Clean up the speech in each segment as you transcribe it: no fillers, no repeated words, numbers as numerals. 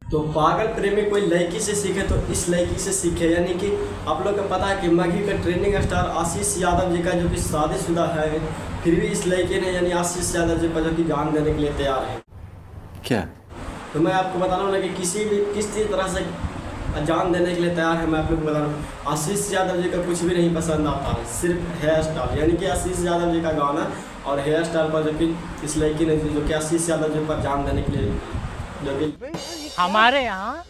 तो पागल प्रेमी कोई लड़की से सीखे तो इस लड़की से सीखे, यानी कि आप लोग को पता है कि मगही का ट्रेंडिंग स्टार आशीष यादव जी का जो कि शादीशुदा है, फिर भी इस लड़के ने यानी आशीष यादव जी पर जो कि जान देने के लिए तैयार है। क्या? तो मैं आपको बता रहा हूँ ना कि किस तरह से जान देने के लिए तैयार है। मैं आप लोग को बता रहा हूँ, आशीष यादव जी का कुछ भी नहीं पसंद आता है, सिर्फ हेयर स्टाइल, यानी कि आशीष यादव जी का गाना और हेयर स्टाइल पर जो कि इस लड़की ने जो कि आशीष यादव जी पर जान देने के लिए जो कि हमारे यहाँ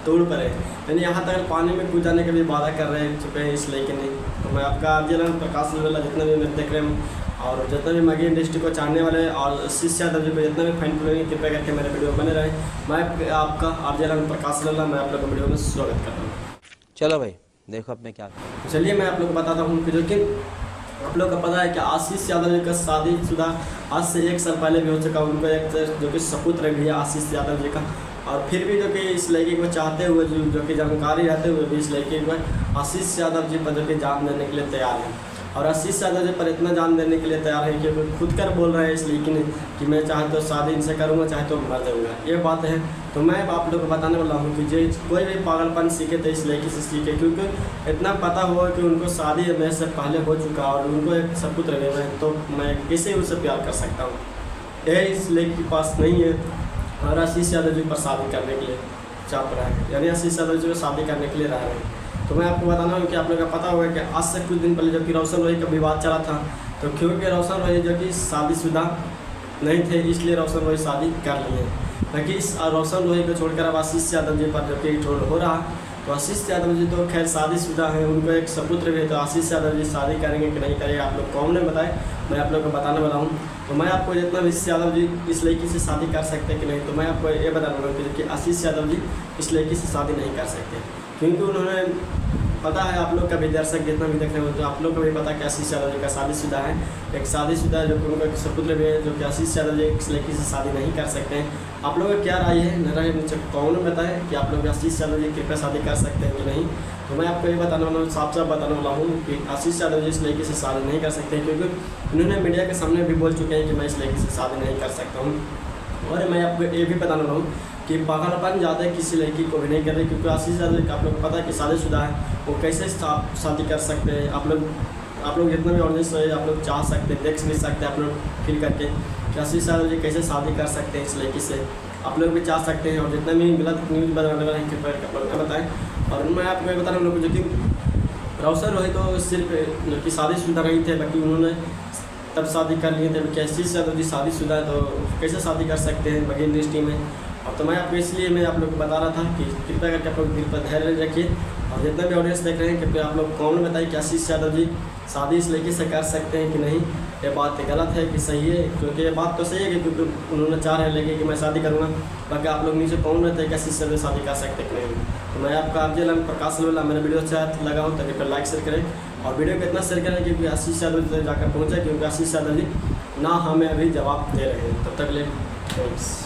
तोड़ पर है, यानी यहाँ तक पानी में कूद जाने का भी वादा कर रहे चुके हैं इस लड़के ने। तो मैं आपका आर्यलन प्रकाश वाला जितना भी मेरे देख रहे हैं और जितना भी मगही इंडस्ट्री को चाहने वाले और आशीष यादव जी को जितना भी फैन फॉलोइंग कृपया करके मेरे वीडियो बने रहे। मैं आपका आर्यलन प्रकाश वाला मैं आप लोग को वीडियो में स्वागत करता हूँ। चलो भाई देखो अब मैं क्या। चलिए मैं आप लोग को बताता हूँ कि जो कि आप लोग को पता है कि आशीष यादव जी का शादीशुदा आज से 1 साल पहले भी हो चुका। उनको एक जो कि सपुत्र भी है आशीष यादव जी का, और फिर भी जो कि इस लड़की को चाहते हुए जो कि जानकारी रहते हुए भी इस लड़की को आशीष यादव जी पर जो कि जान देने के लिए तैयार है। और आशीष यादव जी पर इतना जान देने के लिए तैयार है कि वो खुद कर बोल रहे हैं इस लड़की ने कि मैं चाहे तो शादी इनसे करूँगा, चाहे तो मर जाऊँगा। ये बात है। तो मैं आप लोग को बताने वाला हूँ कि जो कोई भी पागलपन सीखे तो इस लड़की से सीखे, क्योंकि इतना पता हुआ कि उनको शादी मेरे से पहले हो चुका और उनको एक सपुत्र भी है, तो मैं कैसे उससे प्यार कर सकता हूँ। यह इस लड़की के पास नहीं है और आशीष यादव जी पर शादी करने के लिए चाप रहा है, यानी आशीष यादव जी को शादी करने के लिए रह रहे हैं। तो मैं आपको बताना हूँ कि आप लोग का पता होगा कि आज से कुछ दिन पहले जब कि रोशन रोही का विवाद चला था, तो क्योंकि रोशन रोही जो कि शादीशुदा नहीं थे इसलिए रोशन रोही शादी कर लिए, बाकी इस रोशन रोही को छोड़कर अब आशीष यादव जी पर जो कि ट्रोल हो रहा। तो आशीष यादव जी तो खैर शादीशुदा हैं, उनको एक सपुत्र भी है, तो आशीष यादव जी शादी करेंगे कि नहीं करेंगे आप लोग कौन ने बताए, मैं आप लोग को बताने वाला हूँ। तो मैं आपको जितना भी आशीष यादव जी इस लड़की से शादी कर सकते हैं कि नहीं, तो मैं आपको ये बता दूँगा कि आशीष यादव जी इस लड़की से शादी नहीं कर सकते, क्योंकि उन्होंने पता है आप लोग का भी दर्शक जितना भी देख रहे हो तो आप लोग को भी पता है कि आशीष यादव जी का शादीशुदा है, एक शादीशुदा जो कि उनका सपुत्र भी है, जो कि आशीष यादव जी इस लड़की से शादी नहीं कर सकते हैं। आप लोगों का क्या राय है मेरा नीचे कौन बताए कि आप लोग आशीष यादव जी कृपया शादी कर सकते हैं कि नहीं। तो मैं आपको ये बताने वाला हूँ, साफ साफ बताने वाला हूँ कि आशीष यादव जी इस लड़की से शादी नहीं कर सकते, क्योंकि उन्होंने मीडिया के सामने भी बोल चुके हैं कि मैं इस लड़की से शादी नहीं कर सकता हूँ। और मैं आपको ये भी बताने वाला हूँ कि पागलपन ज़्यादा किसी लड़की को भी नहीं कर रही, क्योंकि आशीष यादव आप लोग को पता है कि शादीशुदा है, वो कैसे शादी कर सकते हैं। आप लोग जितना भी ऑडियंस है आप लोग चाह सकते हैं, देख भी सकते हैं आप लोग फील करके कि आशीष यादव जी कैसे शादी कर सकते हैं इस लड़की से, आप लोग भी चाह सकते हैं। और जितना भी गलत न्यूज़ बनाने वाले हैं कृपया आप लोग बताएं। और मैं आपको ये बता रहा हूँ जो कि रोशन रोही तो सिर्फ जो कि शादीशुदा नहीं थे, बाकी उन्होंने तब शादी कर लिए थे। आशीष यादव जी शादीशुदा है तो कैसे शादी कर सकते हैं मगही इंडस्ट्री में। और तो मैं आपको इसलिए मैं आप लोग को बता रहा था कि कृपया करके आप लोग दिल पर धैर्य रखिए। और जितना भी ऑडियंस देख रहे हैं कृपया आप लोग कौन बताइए कि आशीष यादव जी शादी इस लड़की से कर सकते हैं कि नहीं। ये बात गलत है कि सही है, क्योंकि ये बात तो सही है कि क्योंकि उन्होंने चाह रहे लगे कि मैं शादी करूँगा, बाकी आप लोग नीचे कौन रहते हैं कि आशीष यादव शादी कर सकते हैं कि नहीं। तो मैं आपका आर्यलन प्रकाश वाला मेरा वीडियो अच्छा लगा हो तो कृपया लाइक शेयर करें और वीडियो को इतना शेयर करें क्योंकि आशीष यादव जी जाकर पहुँचा, क्योंकि आशीष यादव जी ना हमें अभी जवाब दे रहे हैं। तब तक ले थैंक्स।